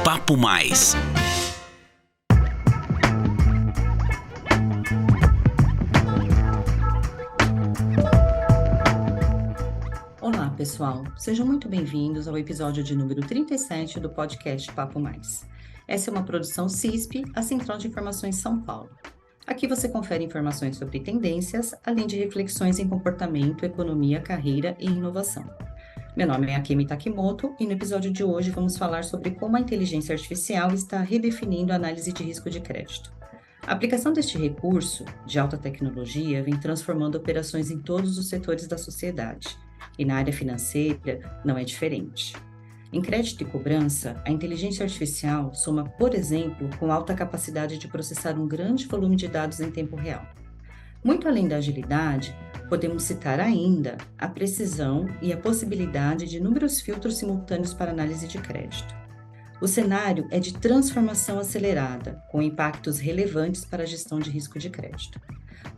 Papo Mais. Olá, pessoal. Sejam muito bem-vindos ao episódio de número 37 do podcast Papo Mais. Essa é uma produção CISP, a Central de Informações São Paulo. Aqui você confere informações sobre tendências, além de reflexões em comportamento, economia, carreira e inovação. Meu nome é Akemi Takimoto e no episódio de hoje vamos falar sobre como a inteligência artificial está redefinindo a análise de risco de crédito. A aplicação deste recurso de alta tecnologia vem transformando operações em todos os setores da sociedade, e na área financeira não é diferente. Em crédito e cobrança, a inteligência artificial soma, por exemplo, com alta capacidade de processar um grande volume de dados em tempo real. Muito além da agilidade, podemos citar ainda a precisão e a possibilidade de inúmeros filtros simultâneos para análise de crédito. O cenário é de transformação acelerada, com impactos relevantes para a gestão de risco de crédito.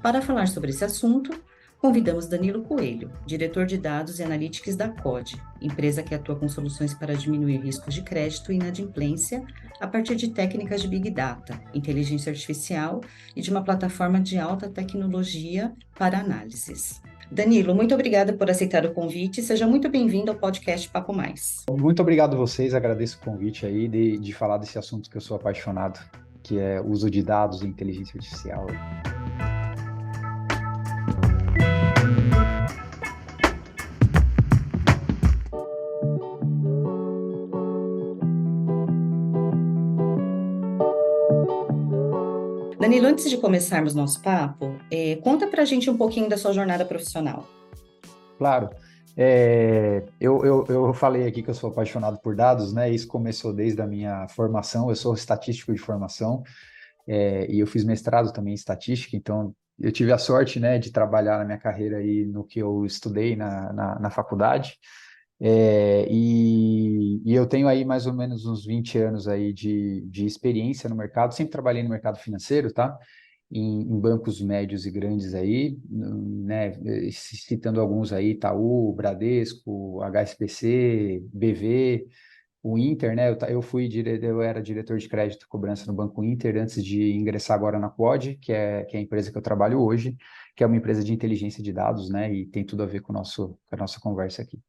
Para falar sobre esse assunto, convidamos Danilo Coelho, diretor de dados e analytics da CODE, empresa que atua com soluções para diminuir riscos de crédito e inadimplência a partir de técnicas de Big Data, inteligência artificial e de uma plataforma de alta tecnologia para análises. Danilo, muito obrigada por aceitar o convite. Seja muito bem-vindo ao podcast Papo Mais. Muito obrigado a vocês, agradeço o convite aí de falar desse assunto que eu sou apaixonado, que é o uso de dados e inteligência artificial. Danilo, antes de começarmos nosso papo, conta pra gente um pouquinho da sua jornada profissional. Claro, eu falei aqui que eu sou apaixonado por dados, né? Isso começou desde a minha formação, eu sou estatístico de formação, e eu fiz mestrado também em estatística, então eu tive a sorte, né, de trabalhar na minha carreira aí no que eu estudei na faculdade. E eu tenho aí mais ou menos uns 20 anos aí de experiência no mercado, sempre trabalhei no mercado financeiro, tá? Em bancos médios e grandes aí, né? Citando alguns aí, Itaú, Bradesco, HSBC, BV, o Inter, né? Eu era diretor de crédito e cobrança no Banco Inter antes de ingressar agora na CODE, que é a empresa que eu trabalho hoje, que é uma empresa de inteligência de dados, né? E tem tudo a ver com com a nossa conversa aqui.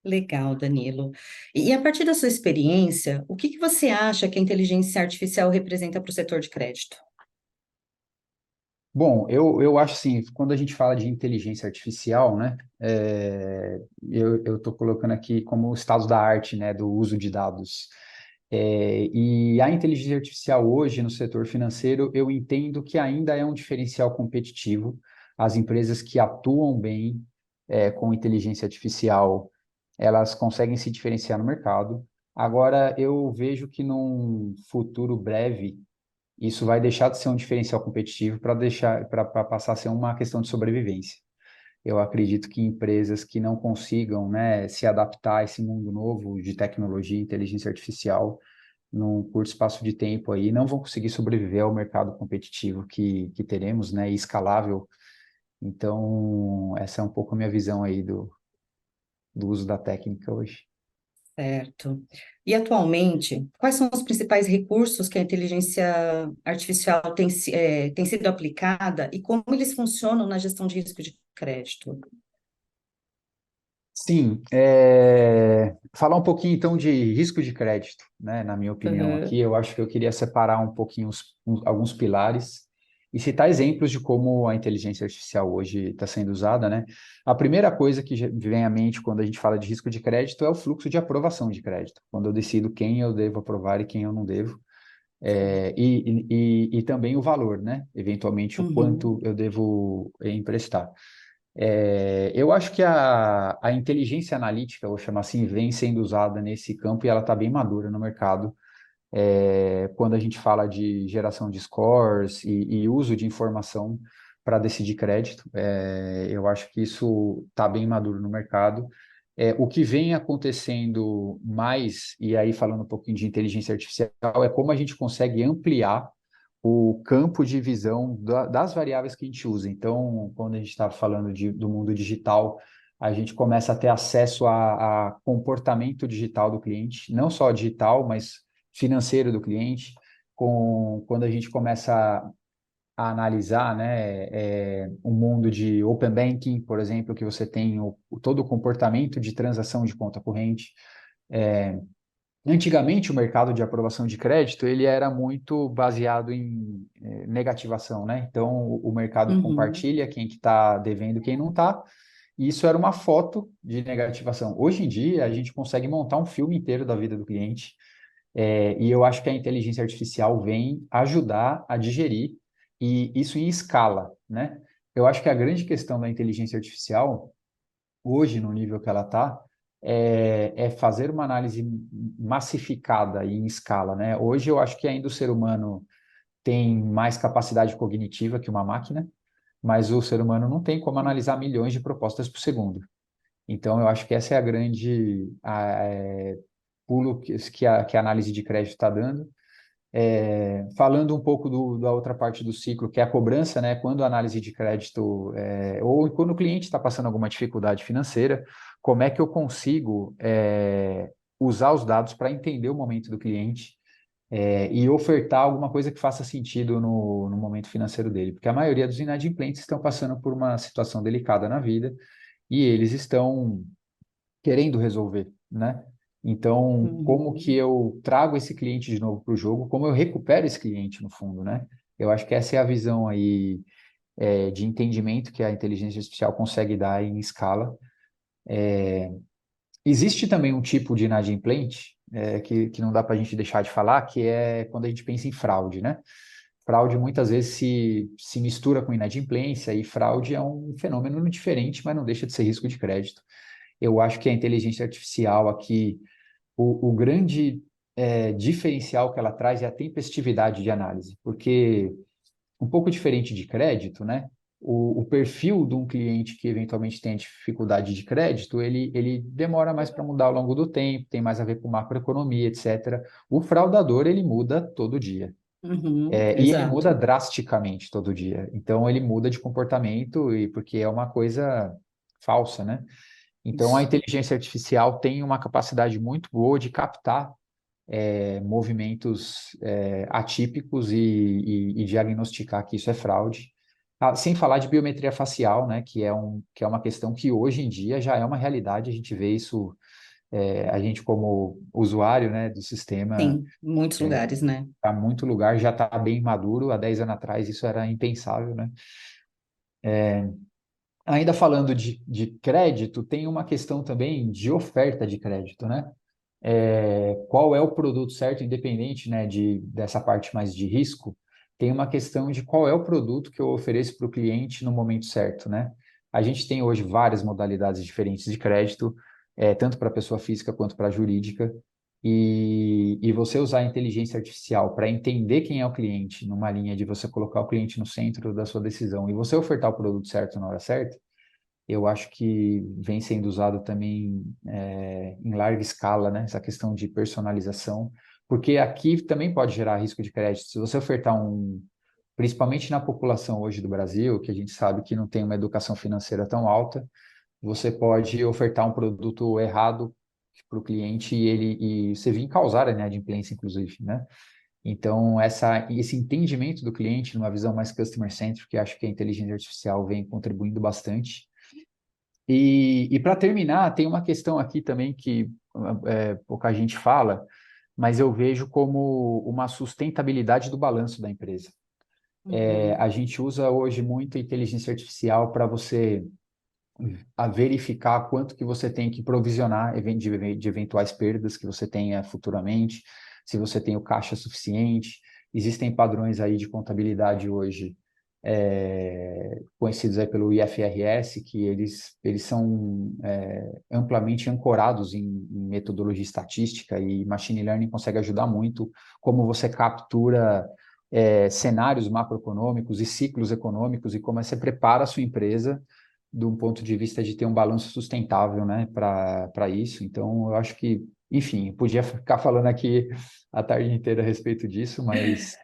Legal, Danilo. E a partir da sua experiência, o que você acha que a inteligência artificial representa para o setor de crédito? Bom, eu acho assim, quando a gente fala de inteligência artificial, né, eu estou colocando aqui como o estado da arte, né, do uso de dados. E a inteligência artificial hoje no setor financeiro, eu entendo que ainda é um diferencial competitivo. As empresas que atuam bem, com inteligência artificial, elas conseguem se diferenciar no mercado. Agora, eu vejo que num futuro breve, isso vai deixar de ser um diferencial competitivo para passar a ser uma questão de sobrevivência. Eu acredito que empresas que não consigam, né, se adaptar a esse mundo novo de tecnologia e inteligência artificial num curto espaço de tempo aí não vão conseguir sobreviver ao mercado competitivo que teremos, né, e escalável. Então, essa é um pouco a minha visão aí do uso da técnica hoje. Certo. E atualmente, quais são os principais recursos que a inteligência artificial tem sido aplicada e como eles funcionam na gestão de risco de crédito? Sim, falar um pouquinho então de risco de crédito, né? Na minha opinião aqui, Uhum. eu acho que eu queria separar um pouquinho alguns pilares e citar exemplos de como a inteligência artificial hoje está sendo usada, né? A primeira coisa que vem à mente quando a gente fala de risco de crédito é o fluxo de aprovação de crédito, quando eu decido quem eu devo aprovar e quem eu não devo, e também o valor, né? Eventualmente o Uhum. quanto eu devo emprestar. Eu acho que a inteligência analítica, vou chamar assim, vem sendo usada nesse campo e ela está bem madura no mercado. Quando a gente fala de geração de scores e uso de informação para decidir crédito, eu acho que isso está bem maduro no mercado. O que vem acontecendo mais, e aí falando um pouquinho de inteligência artificial, é como a gente consegue ampliar o campo de visão das variáveis que a gente usa. Então, quando a gente está falando do mundo digital, a gente começa a ter acesso a comportamento digital do cliente, não só digital, mas financeiro do cliente, quando a gente começa a analisar, né, um mundo de open banking, por exemplo, que você tem todo o comportamento de transação de conta corrente. Antigamente, o mercado de aprovação de crédito, ele era muito baseado em negativação, né? Então, o mercado Uhum. compartilha quem que está devendo, quem não está, e isso era uma foto de negativação. Hoje em dia, a gente consegue montar um filme inteiro da vida do cliente, e eu acho que a inteligência artificial vem ajudar a digerir, e isso em escala, né? Eu acho que a grande questão da inteligência artificial, hoje, no nível que ela está, é fazer uma análise massificada e em escala, né? Hoje eu acho que ainda o ser humano tem mais capacidade cognitiva que uma máquina, mas o ser humano não tem como analisar milhões de propostas por segundo. Então, eu acho que essa é a grande pulo que a análise de crédito está dando. Falando um pouco da outra parte do ciclo, que é a cobrança, né? Quando a análise de crédito, ou quando o cliente está passando alguma dificuldade financeira, como é que eu consigo usar os dados para entender o momento do cliente, e ofertar alguma coisa que faça sentido no momento financeiro dele? Porque a maioria dos inadimplentes estão passando por uma situação delicada na vida e eles estão querendo resolver, né? Então, como que Uhum. eu trago esse cliente de novo para o jogo? Como eu recupero esse cliente no fundo, né? Eu acho que essa é a visão aí de entendimento que a inteligência artificial consegue dar em escala. Existe também um tipo de inadimplente que não dá para a gente deixar de falar, que é quando a gente pensa em fraude, né? Fraude muitas vezes se mistura com inadimplência, e fraude é um fenômeno diferente, mas não deixa de ser risco de crédito. Eu acho que a inteligência artificial aqui, o grande diferencial que ela traz é a tempestividade de análise, porque um pouco diferente de crédito, né? O perfil de um cliente que eventualmente tem dificuldade de crédito, ele demora mais para mudar ao longo do tempo, tem mais a ver com macroeconomia, etc. O fraudador, ele muda todo dia. Uhum. E ele muda Exato. drasticamente todo dia. Então, ele muda de comportamento, e porque é uma coisa falsa, né? Então, a Isso. inteligência artificial tem uma capacidade muito boa de captar movimentos atípicos e diagnosticar que isso é fraude. Sem falar de biometria facial, né, que é uma questão que hoje em dia já é uma realidade, a gente vê isso, a gente como usuário, né, do sistema, Sim, em muitos lugares, né? há muito lugar já está bem maduro, há 10 anos atrás isso era impensável, né? Ainda falando de crédito, tem uma questão também de oferta de crédito, né? Qual é o produto certo, independente, né, dessa parte mais de risco, tem uma questão de qual é o produto que eu ofereço para o cliente no momento certo, né? A gente tem hoje várias modalidades diferentes de crédito, tanto para pessoa física quanto para jurídica, e você usar a inteligência artificial para entender quem é o cliente, numa linha de você colocar o cliente no centro da sua decisão e você ofertar o produto certo na hora certa, eu acho que vem sendo usado também em larga escala, né? Essa questão de personalização, porque aqui também pode gerar risco de crédito. Se você ofertar principalmente na população hoje do Brasil, que a gente sabe que não tem uma educação financeira tão alta, você pode ofertar um produto errado para o cliente e você vir causar a inadimplência, inclusive, né? Então, esse entendimento do cliente, numa visão mais customer-centric, que acho que a inteligência artificial vem contribuindo bastante. E para terminar, tem uma questão aqui também que pouca gente fala, mas eu vejo como uma sustentabilidade do balanço da empresa. Uhum. A gente usa hoje muito inteligência artificial para você verificar quanto que você tem que provisionar de eventuais perdas que você tenha futuramente, se você tem o caixa suficiente. Existem padrões aí de contabilidade hoje, conhecidos aí pelo IFRS, que eles são amplamente ancorados em metodologia estatística, e machine learning consegue ajudar muito como você captura cenários macroeconômicos e ciclos econômicos, e como você prepara a sua empresa de um ponto de vista de ter um balanço sustentável, né, para isso. Então, eu acho que, enfim, eu podia ficar falando aqui a tarde inteira a respeito disso, mas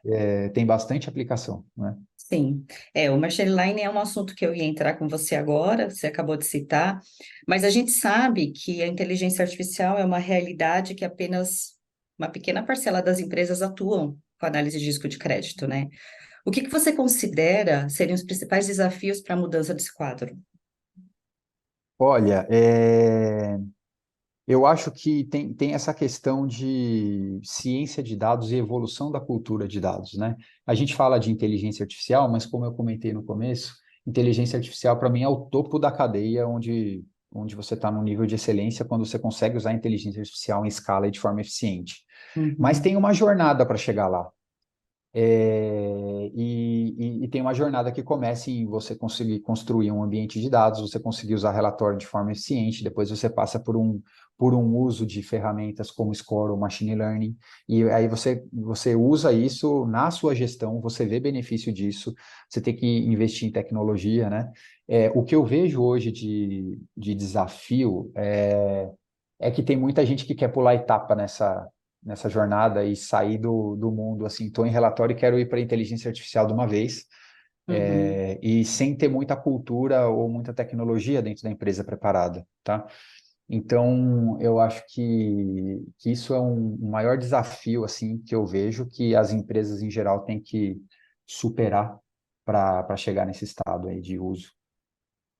tem bastante aplicação, né? Sim, o machine learning é um assunto que eu ia entrar com você agora, você acabou de citar, mas a gente sabe que a inteligência artificial é uma realidade que apenas uma pequena parcela das empresas atuam com análise de risco de crédito, né? O que que você considera serem os principais desafios para a mudança desse quadro? Olha, eu acho que tem essa questão de ciência de dados e evolução da cultura de dados, né? A gente fala de inteligência artificial, mas como eu comentei no começo, inteligência artificial para mim é o topo da cadeia onde você está no nível de excelência quando você consegue usar a inteligência artificial em escala e de forma eficiente. Mas Uhum. tem uma jornada para chegar lá. E tem uma jornada que começa em você conseguir construir um ambiente de dados, você conseguir usar relatório de forma eficiente, depois você passa por um uso de ferramentas como Score ou Machine Learning, e aí você usa isso na sua gestão, você vê benefício disso, você tem que investir em tecnologia, né? O que eu vejo hoje de desafio é que tem muita gente que quer pular etapa nessa jornada e sair do mundo, assim, estou em relatório e quero ir para a inteligência artificial de uma vez, Uhum. e sem ter muita cultura ou muita tecnologia dentro da empresa preparada, tá? Então, eu acho que isso é um maior desafio, assim, que eu vejo que as empresas em geral têm que superar para chegar nesse estado aí de uso.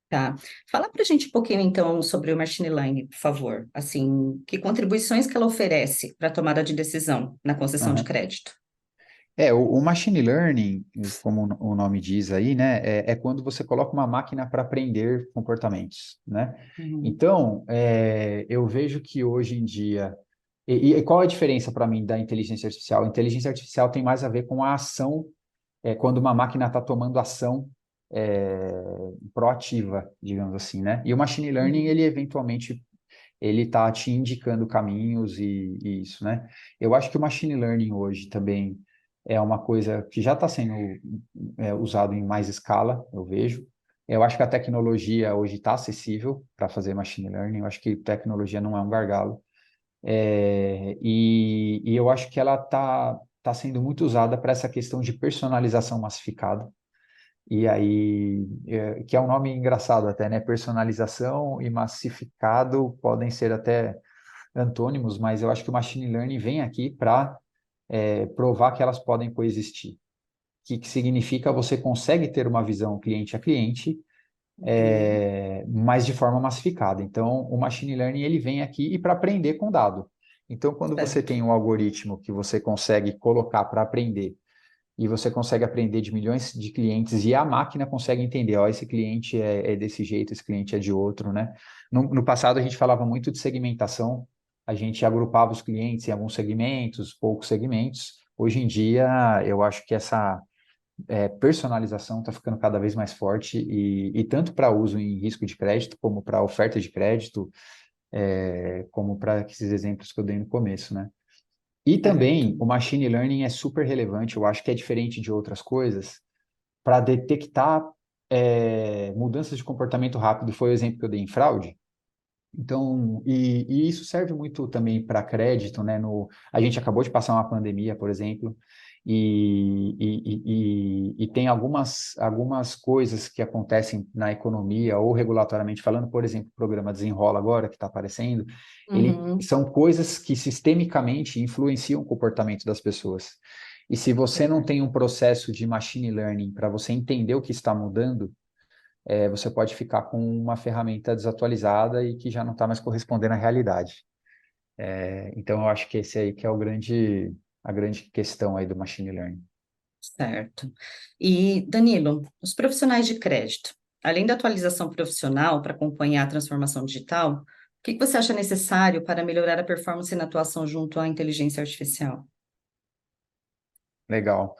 Tá. Fala para a gente um pouquinho, então, sobre o Machine Learning, por favor. Assim, que contribuições que ela oferece para a tomada de decisão na concessão de crédito? O machine learning, como o nome diz aí, né, é quando você coloca uma máquina para aprender comportamentos, né? Uhum. Então, eu vejo que hoje em dia, e qual é a diferença para mim da inteligência artificial? A inteligência artificial tem mais a ver com a ação, quando uma máquina está tomando ação é, proativa, digamos assim, né? E o machine learning, Uhum. ele eventualmente ele está te indicando caminhos e isso, né? Eu acho que o machine learning hoje também é uma coisa que já está sendo usado em mais escala, eu vejo. Eu acho que a tecnologia hoje está acessível para fazer machine learning. Eu acho que tecnologia não é um gargalo. E eu acho que ela tá sendo muito usada para essa questão de personalização massificada. E aí, que é um nome engraçado até, né? Personalização e massificado podem ser até antônimos, mas eu acho que o machine learning vem aqui para provar que elas podem coexistir. Que significa você consegue ter uma visão cliente a cliente, Uhum. mas de forma massificada. Então, o machine learning ele vem aqui e para aprender com dado. Então, quando você Certo. tem um algoritmo que você consegue colocar para aprender e você consegue aprender de milhões de clientes e a máquina consegue entender, ó, esse cliente é desse jeito, esse cliente é de outro, né? No passado a gente falava muito de segmentação, a gente agrupava os clientes em alguns segmentos, poucos segmentos. Hoje em dia, eu acho que essa personalização está ficando cada vez mais forte e tanto para uso em risco de crédito, como para oferta de crédito, como para esses exemplos que eu dei no começo, né? E Certo. também o machine learning é super relevante, eu acho que é diferente de outras coisas, para detectar mudanças de comportamento rápido. Foi o exemplo que eu dei em fraude. Então, e isso serve muito também para crédito, né? A gente acabou de passar uma pandemia, por exemplo, e tem algumas coisas que acontecem na economia ou regulatoriamente falando, por exemplo, o programa Desenrola agora, que está aparecendo, Uhum. são coisas que sistemicamente influenciam o comportamento das pessoas. E se você não tem Certo. um processo de machine learning para você entender o que está mudando, você pode ficar com uma ferramenta desatualizada e que já não está mais correspondendo à realidade. Então, eu acho que esse aí que é a grande questão aí do machine learning. Certo. E, Danilo, os profissionais de crédito, além da atualização profissional para acompanhar a transformação digital, o que que você acha necessário para melhorar a performance na atuação junto à inteligência artificial? Legal.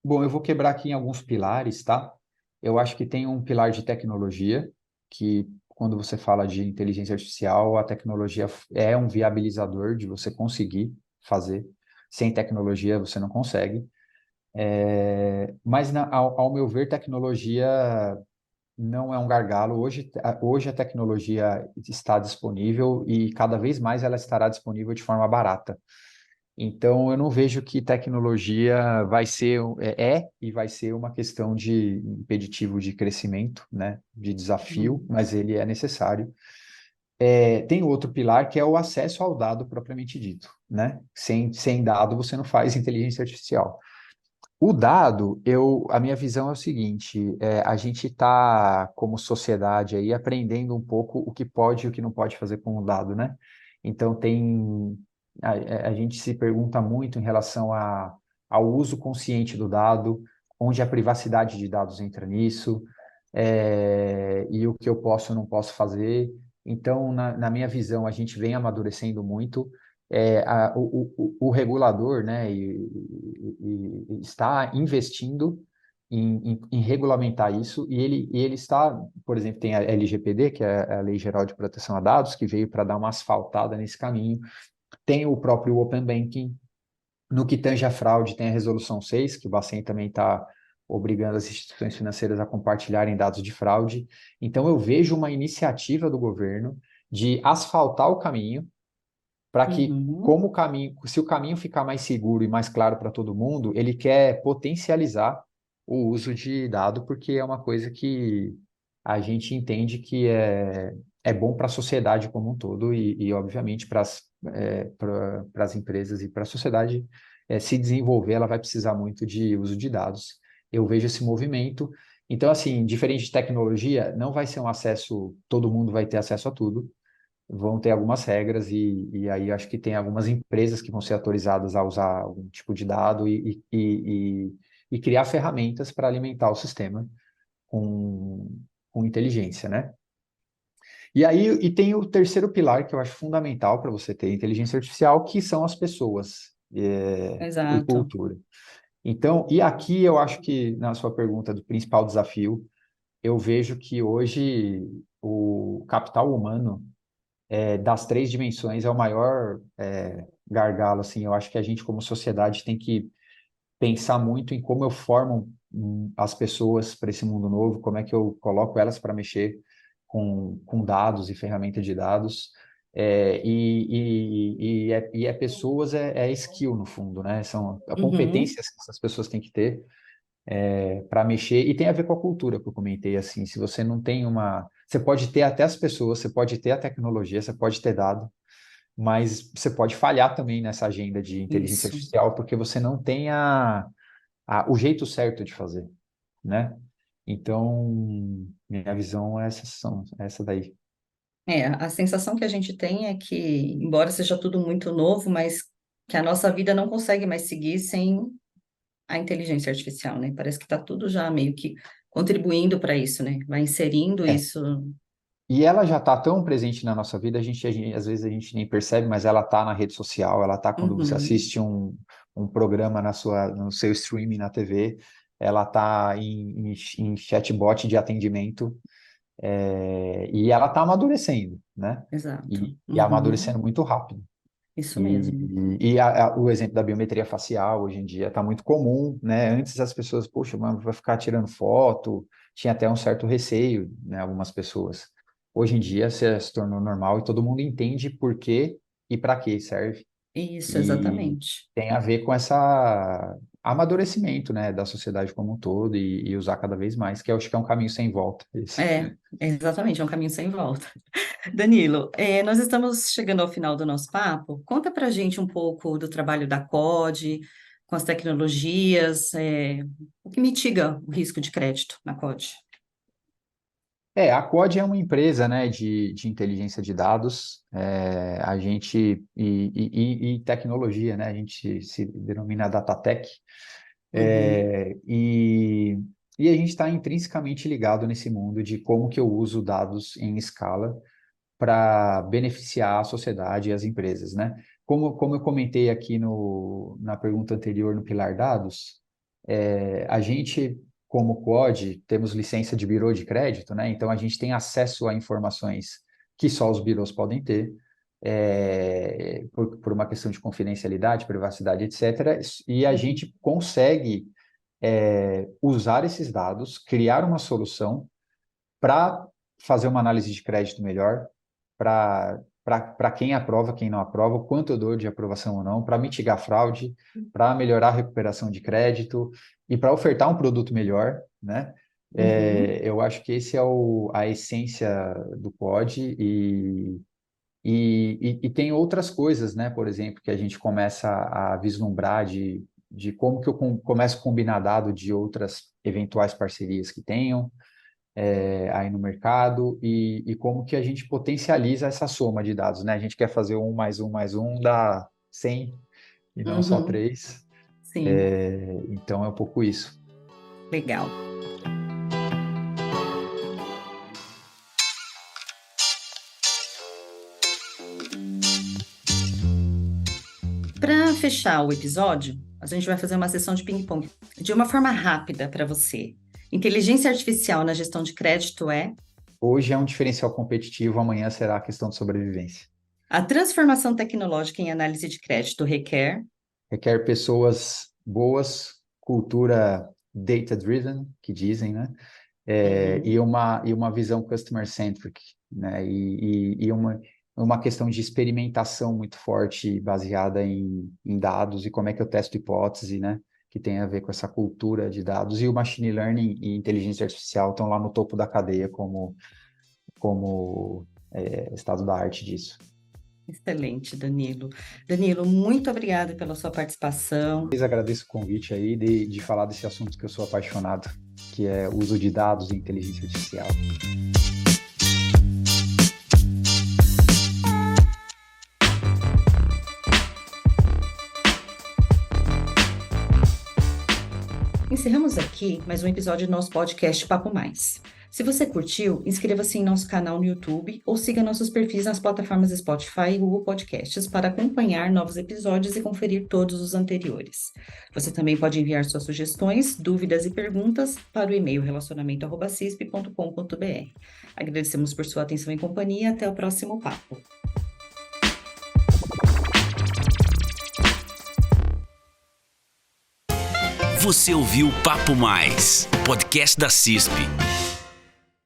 Bom, eu vou quebrar aqui em alguns pilares, tá? Eu acho que tem um pilar de tecnologia, que quando você fala de inteligência artificial, a tecnologia é um viabilizador de você conseguir fazer. Sem tecnologia, você não consegue. Mas, ao meu ver, tecnologia não é um gargalo. Hoje a tecnologia está disponível e cada vez mais ela estará disponível de forma barata. Então, eu não vejo que tecnologia vai ser, e vai ser uma questão de impeditivo de crescimento, né? De desafio, Hum. mas ele é necessário. Tem outro pilar que é o acesso ao dado propriamente dito, né? Sem dado você não faz inteligência artificial. O dado, a minha visão é o seguinte, a gente está, como sociedade, aí, aprendendo um pouco o que pode e o que não pode fazer com o dado, né? Então, a gente se pergunta muito em relação ao uso consciente do dado, onde a privacidade de dados entra nisso, e o que eu posso ou não posso fazer. Então, na minha visão, a gente vem amadurecendo muito, o regulador, né, e está investindo em regulamentar isso, e ele está, por exemplo, tem a LGPD, que é a Lei Geral de Proteção a Dados, que veio para dar uma asfaltada nesse caminho, tem o próprio Open Banking, no que tange a fraude, tem a Resolução 6, que o Bacen também está obrigando as instituições financeiras a compartilharem dados de fraude. Então, eu vejo uma iniciativa do governo de asfaltar o caminho para que, Uhum. como o caminho, se o caminho ficar mais seguro e mais claro para todo mundo, ele quer potencializar o uso de dado, porque é uma coisa que a gente entende que é bom para a sociedade como um todo e obviamente, para as empresas e para a sociedade se desenvolver, ela vai precisar muito de uso de dados. Eu vejo esse movimento. Então, assim, diferente de tecnologia, não vai ser um acesso, todo mundo vai ter acesso a tudo, vão ter algumas regras e aí acho que tem algumas empresas que vão ser autorizadas a usar algum tipo de dado e criar ferramentas para alimentar o sistema com, com inteligência, né? E aí tem o terceiro pilar que eu acho fundamental para você ter inteligência artificial, que são as pessoas, e Exato. cultura. Então, e aqui eu acho que na sua pergunta do principal desafio, eu vejo que hoje o capital humano das três dimensões é o maior gargalo, assim. Eu acho que a gente, como sociedade, tem que pensar muito em como eu formo as pessoas para esse mundo novo, como é que eu coloco elas para mexer com dados e ferramenta de dados. Pessoas, skill, no fundo, né? São Uhum. competências que essas pessoas têm que ter para mexer, e tem a ver com a cultura que eu comentei, assim, se você não tem uma... Você pode ter até as pessoas, você pode ter a tecnologia, você pode ter dado, mas você pode falhar também nessa agenda de inteligência Isso. artificial, porque você não tem o jeito certo de fazer, né? Então, minha visão é essa daí. A sensação que a gente tem é que, embora seja tudo muito novo, mas que a nossa vida não consegue mais seguir sem a inteligência artificial, né? Parece que está tudo já meio que contribuindo para isso, né? Vai inserindo É. isso. E ela já está tão presente na nossa vida, às vezes a gente nem percebe, mas ela está na rede social, ela está quando você Uhum. assiste um programa no seu streaming na TV, ela está em chatbot de atendimento, e ela está amadurecendo, né? Exato. E Uhum. amadurecendo muito rápido. Isso mesmo. O exemplo da biometria facial hoje em dia está muito comum, né? Antes as pessoas, poxa, mas vai ficar tirando foto, tinha até um certo receio, né? Algumas pessoas. Hoje em dia se tornou normal e todo mundo entende por quê e para que serve. Isso, E exatamente. tem a ver com essa amadurecimento, né, da sociedade como um todo e usar cada vez mais, que eu acho que é um caminho sem volta. Esse. Exatamente, é um caminho sem volta. Danilo, nós estamos chegando ao final do nosso papo. Conta para a gente um pouco do trabalho da COD, com as tecnologias, o que mitiga o risco de crédito na COD. A Quad é uma empresa, né, de inteligência de dados, e tecnologia, né, a gente se denomina data tech, Uhum, e a gente está intrinsecamente ligado nesse mundo de como que eu uso dados em escala para beneficiar a sociedade e as empresas, né? Como eu comentei aqui na pergunta anterior no Pilar Dados, a gente, como Quad, temos licença de birô de crédito, né? Então a gente tem acesso a informações que só os birôs podem ter, por uma questão de confidencialidade, privacidade, etc. E a uhum, gente consegue usar esses dados, criar uma solução para fazer uma análise de crédito melhor, para quem aprova, quem não aprova, o quanto eu dou de aprovação ou não, para mitigar fraude, para melhorar a recuperação de crédito e para ofertar um produto melhor, né? uhum. Eu acho que esse é a essência do POD E tem outras coisas, né? Por exemplo, que a gente começa a vislumbrar de como que eu começo a combinar dado de outras eventuais parcerias que tenham aí no mercado e como que a gente potencializa essa soma de dados, né? A gente quer fazer um mais um dá 100 e não só Uhum, 3. sim, Então é um pouco isso. legal. Para fechar o episódio, a gente vai fazer uma sessão de ping-pong de uma forma rápida para você. Inteligência artificial na gestão de crédito é Hoje é um diferencial competitivo, amanhã será a questão de sobrevivência. a transformação tecnológica em análise de crédito requer. Requer pessoas boas, cultura data-driven, que dizem, né? Uhum. E uma visão customer-centric, né? E uma questão de experimentação muito forte, baseada em dados e como é que eu testo hipótese, né? Que tem a ver com essa cultura de dados. E o machine learning e inteligência artificial estão lá no topo da cadeia como estado da arte disso. Excelente, Danilo. Danilo, muito obrigada pela sua participação. Eu agradeço o convite aí de falar desse assunto que eu sou apaixonado, que é o uso de dados e inteligência artificial. Encerramos aqui mais um episódio do nosso podcast Papo Mais. Se você curtiu, inscreva-se em nosso canal no YouTube ou siga nossos perfis nas plataformas Spotify e Google Podcasts para acompanhar novos episódios e conferir todos os anteriores. Você também pode enviar suas sugestões, dúvidas e perguntas para o e-mail relacionamento@cisp.com.br. Agradecemos por sua atenção e companhia e até o próximo papo. Você ouviu Papo Mais, podcast da CISP.